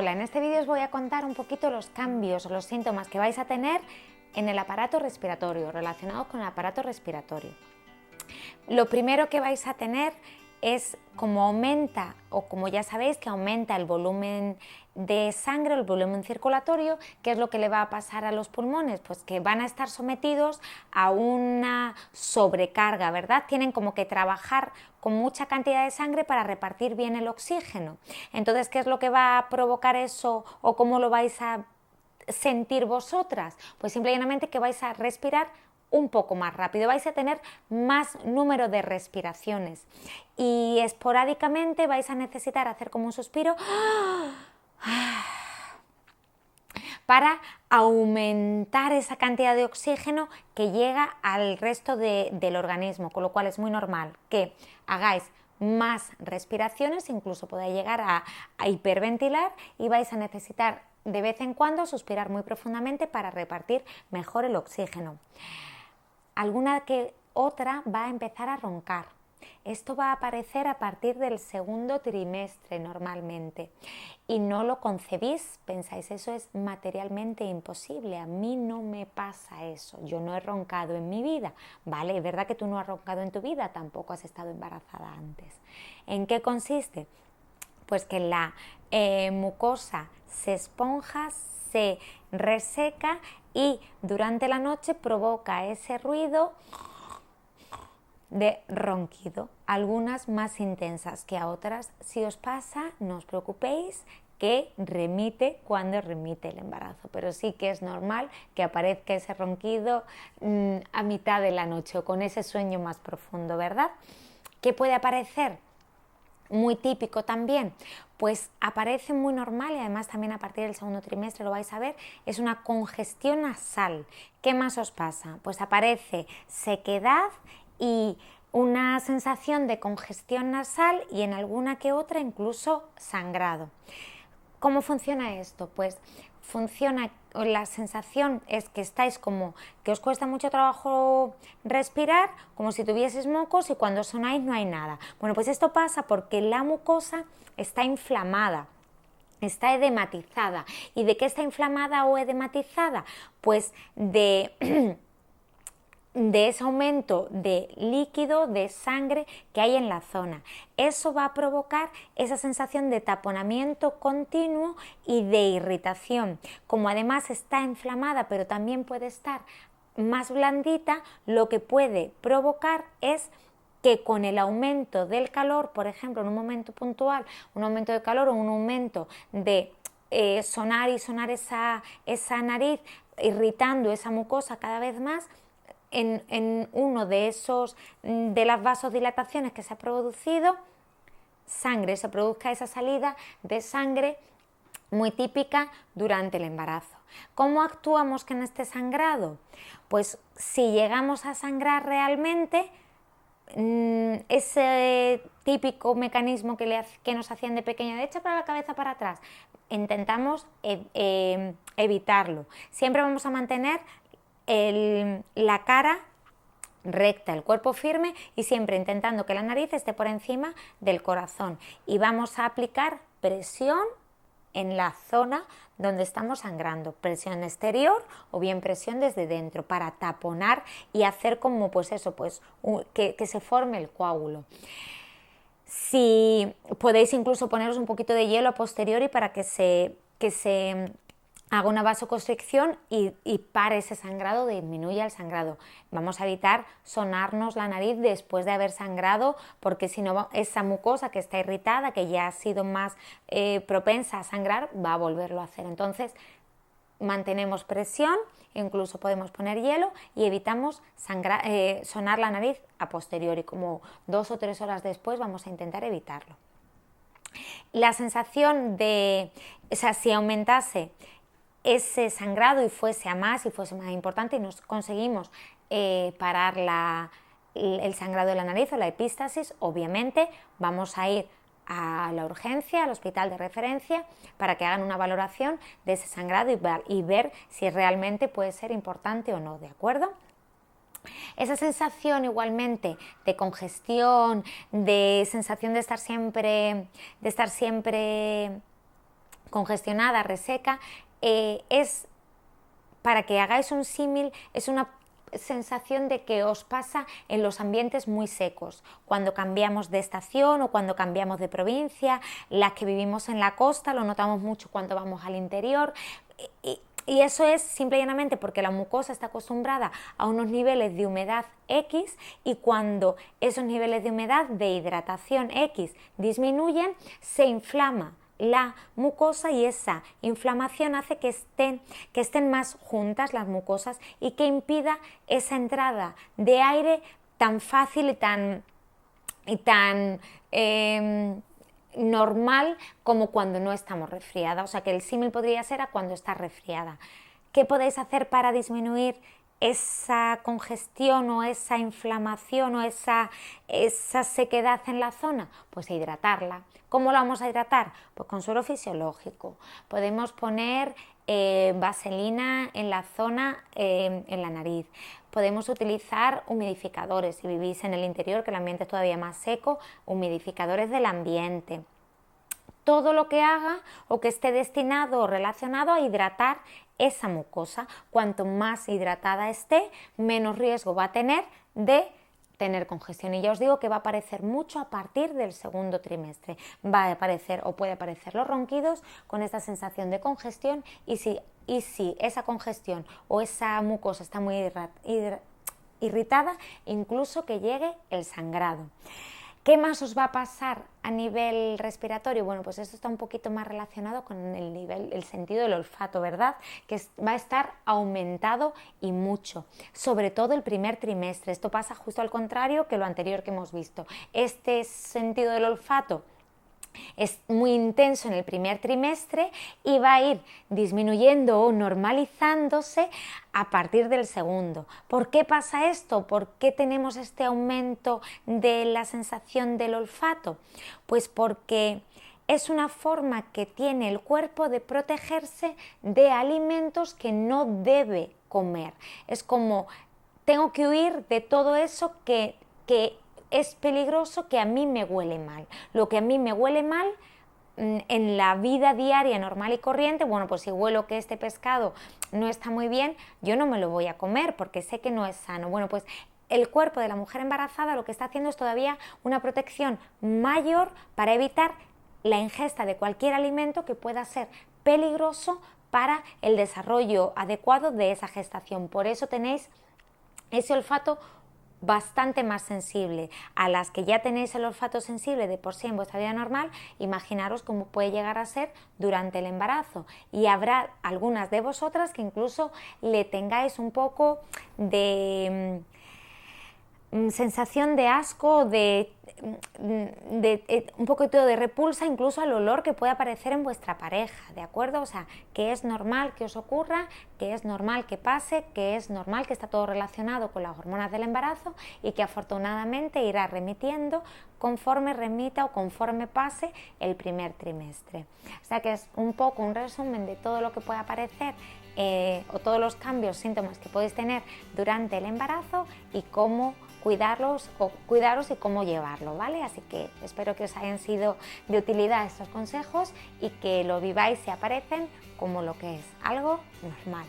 Hola, en este vídeo os voy a contar un poquito los cambios o los síntomas que vais a tener en el aparato respiratorio, relacionados con el aparato respiratorio. Lo primero que vais a tener es como aumenta, o como ya sabéis que aumenta el volumen de sangre, el volumen circulatorio, ¿qué es lo que le va a pasar a los pulmones? Pues que van a estar sometidos a una sobrecarga, ¿verdad? Tienen como que trabajar con mucha cantidad de sangre para repartir bien el oxígeno. Entonces, ¿qué es lo que va a provocar eso o cómo lo vais a sentir vosotras? Pues simplemente que vais a respirar un poco más rápido, vais a tener más número de respiraciones y esporádicamente vais a necesitar hacer como un suspiro para aumentar esa cantidad de oxígeno que llega al resto del organismo, con lo cual es muy normal que hagáis más respiraciones, incluso podáis llegar a hiperventilar y vais a necesitar de vez en cuando suspirar muy profundamente para repartir mejor el oxígeno. Alguna que otra va a empezar a roncar. Esto va a aparecer a partir del segundo trimestre normalmente y no lo concebís, pensáis eso es materialmente imposible, a mí no me pasa eso, yo no he roncado en mi vida, vale, es verdad que tú no has roncado en tu vida, tampoco has estado embarazada antes. ¿En qué consiste? Pues que la mucosa se esponja, se reseca y durante la noche provoca ese ruido de ronquido, algunas más intensas que a otras. Si os pasa, no os preocupéis, que remite cuando remite el embarazo, pero sí que es normal que aparezca ese ronquido a mitad de la noche o con ese sueño más profundo, ¿verdad? ¿Qué puede aparecer? Muy típico también, pues aparece muy normal y además también a partir del segundo trimestre lo vais a ver, es una congestión nasal. ¿Qué más os pasa? Pues aparece sequedad y una sensación de congestión nasal y en alguna que otra incluso sangrado. ¿Cómo funciona esto? Pues funciona, la sensación es que estáis como que os cuesta mucho trabajo respirar, como si tuvieseis mocos y cuando sonáis no hay nada. Bueno, pues esto pasa porque la mucosa está inflamada, está edematizada. ¿Y de qué está inflamada o edematizada? Pues de ese aumento de líquido, de sangre que hay en la zona. Eso va a provocar esa sensación de taponamiento continuo y de irritación. Como además está inflamada, pero también puede estar más blandita, lo que puede provocar es que con el aumento del calor, por ejemplo, en un momento puntual, un aumento de calor o un aumento de sonar y sonar esa nariz, irritando esa mucosa cada vez más, en uno de esos de las vasodilataciones que se ha producido, sangre, se produzca esa salida de sangre muy típica durante el embarazo. ¿Cómo actuamos con este sangrado? Pues si llegamos a sangrar realmente, ese típico mecanismo que nos hacían de pequeña, de echa para la cabeza para atrás, intentamos evitarlo. Siempre vamos a mantener la cara recta, el cuerpo firme y siempre intentando que la nariz esté por encima del corazón y vamos a aplicar presión en la zona donde estamos sangrando, presión exterior o bien presión desde dentro para taponar y hacer como pues eso, pues que se forme el coágulo. Si podéis incluso poneros un poquito de hielo a posteriori para que se haga una vasoconstricción y pare ese sangrado, disminuya el sangrado. Vamos a evitar sonarnos la nariz después de haber sangrado, porque si no, esa mucosa que está irritada, que ya ha sido más propensa a sangrar, va a volverlo a hacer. Entonces, mantenemos presión, incluso podemos poner hielo y evitamos sonar la nariz a posteriori, como 2 o 3 horas después vamos a intentar evitarlo. La sensación de, o sea, si aumentase ese sangrado y fuese a más y fuese más importante y nos conseguimos parar el sangrado de la nariz o la epístasis, obviamente vamos a ir a la urgencia, al hospital de referencia, para que hagan una valoración de ese sangrado y ver si realmente puede ser importante o no, ¿de acuerdo? Esa sensación igualmente de congestión, de sensación de estar siempre congestionada, reseca, es, para que hagáis un símil, es una sensación de que os pasa en los ambientes muy secos, cuando cambiamos de estación o cuando cambiamos de provincia. Las que vivimos en la costa lo notamos mucho cuando vamos al interior, y eso es simple y llanamente porque la mucosa está acostumbrada a unos niveles de humedad X, y cuando esos niveles de humedad, de hidratación X, disminuyen, se inflama la mucosa, y esa inflamación hace que estén más juntas las mucosas y que impida esa entrada de aire tan fácil y tan normal como cuando no estamos resfriadas. O sea que el símil podría ser a cuando estás resfriada. ¿Qué podéis hacer para disminuir esa congestión o esa inflamación o esa sequedad en la zona? Pues hidratarla. ¿Cómo la vamos a hidratar? Pues con suero fisiológico. Podemos poner vaselina en la zona, en la nariz. Podemos utilizar humidificadores, si vivís en el interior, que el ambiente es todavía más seco, humidificadores del ambiente. Todo lo que haga o que esté destinado o relacionado a hidratar esa mucosa. Cuanto más hidratada esté, menos riesgo va a tener de tener congestión. Y ya os digo que va a aparecer mucho a partir del segundo trimestre. Va a aparecer o puede aparecer los ronquidos con esta sensación de congestión, y si esa congestión o esa mucosa está muy irritada, incluso que llegue el sangrado. ¿Qué más os va a pasar a nivel respiratorio? Bueno, pues esto está un poquito más relacionado con el sentido del olfato, ¿verdad? Que va a estar aumentado y mucho, sobre todo el primer trimestre. Esto pasa justo al contrario que lo anterior que hemos visto. Este sentido del olfato es muy intenso en el primer trimestre y va a ir disminuyendo o normalizándose a partir del segundo. ¿Por qué pasa esto? ¿Por qué tenemos este aumento de la sensación del olfato? Pues porque es una forma que tiene el cuerpo de protegerse de alimentos que no debe comer. Es como, tengo que huir de todo eso que es peligroso, que a mí me huele mal. Lo que a mí me huele mal en la vida diaria normal y corriente, bueno, pues si huelo que este pescado no está muy bien, yo no me lo voy a comer porque sé que no es sano. Bueno, pues el cuerpo de la mujer embarazada lo que está haciendo es todavía una protección mayor para evitar la ingesta de cualquier alimento que pueda ser peligroso para el desarrollo adecuado de esa gestación. Por eso tenéis ese olfato bastante más sensible. A las que ya tenéis el olfato sensible de por sí en vuestra vida normal, imaginaros cómo puede llegar a ser durante el embarazo, y habrá algunas de vosotras que incluso le tengáis un poco de sensación de asco, de un poquito de repulsa incluso al olor que puede aparecer en vuestra pareja, ¿de acuerdo? O sea, que es normal que os ocurra, que es normal que pase, que es normal que está todo relacionado con las hormonas del embarazo, y que afortunadamente irá remitiendo conforme remita o conforme pase el primer trimestre. O sea que es un poco un resumen de todo lo que puede aparecer o todos los cambios, síntomas que podéis tener durante el embarazo, y cómo cuidaros y cómo llevarlo, ¿vale? Así que espero que os hayan sido de utilidad estos consejos y que lo viváis si aparecen como lo que es, algo normal.